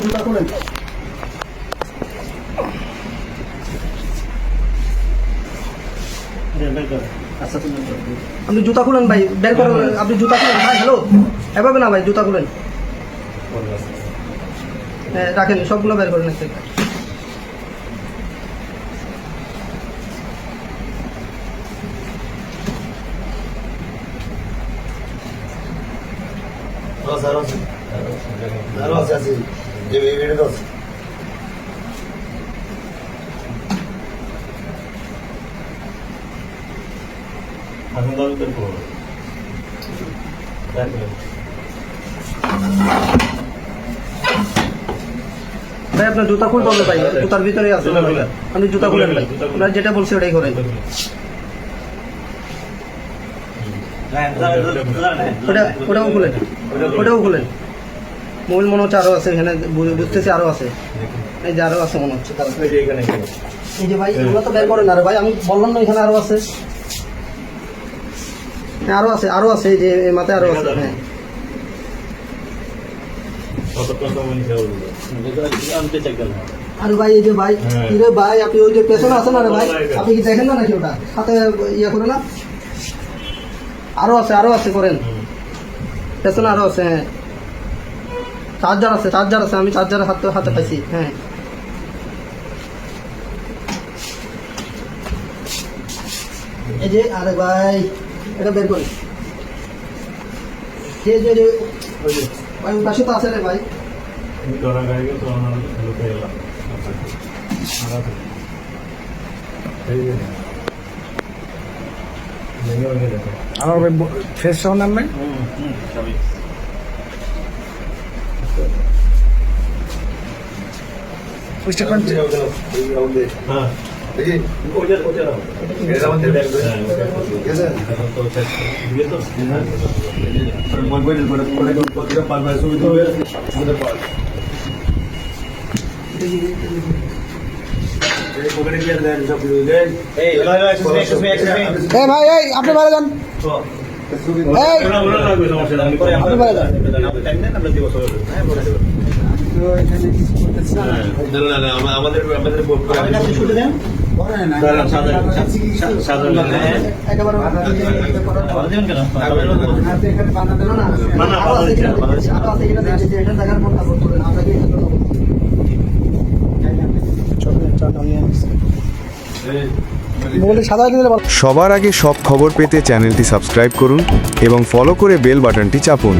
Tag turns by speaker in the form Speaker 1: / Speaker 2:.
Speaker 1: জুতা খুলেন। আপনি জুতা খুলেন ভাই, বের করেন। আপনি জুতা খুলেন ভাই। হ্যালো, এভাবে না ভাই, জুতা খুলেন। হ্যাঁ রাখেন, সবগুলো বের করেন একটা একটা। ভাই আপনার জুতা খুলতে হবে ভাই, জুতার ভিতরে আছে। আপনি জুতা খুলেন ভাই, আপনার যেটা বলছি ওটাই করেন। ওটাও খুলেন, ওটাও খুলেন। মোবাইল মনে হচ্ছে আরো আছে এখানে, বুঝতেছি আরো আছে। এই যে আরো আছে মনে হচ্ছে। এই যে ভাই এগুলো তো বের করেন। আরে ভাই আমি বললাম না এখানে আরো আছে। হ্যাঁ আরো আছে, আরো আছে। এই যে এই মাথায় আরো আছে। হ্যাঁ আরে ভাই এই যে ভাই, রে ভাই আপনি ওই যে পেছনে আছেন না রে ভাই, আপনি কি দেখেন না নাকি ওটা হাতে ইয়ে করে না? আরো আছে, আরো আছে করেন। পেছনে আরো আছে। হ্যাঁ চার্জার আছে, চার্জার আছে। আমি চার্জার হাতে হাতে পাইছি। হ্যাঁ এই যে, আরে ভাই এটা বের করে। যে যে যে ভাই ওর পাশে তো আছে রে ভাই।
Speaker 2: আমার ফেস সহ নাম নাই। ভাই এই আপনি বাইরে যান।
Speaker 3: সবার আগে সব খবর পেতে চ্যানেলটি সাবস্ক্রাইব করুন এবং ফলো করে বেল বাটনটি চাপুন।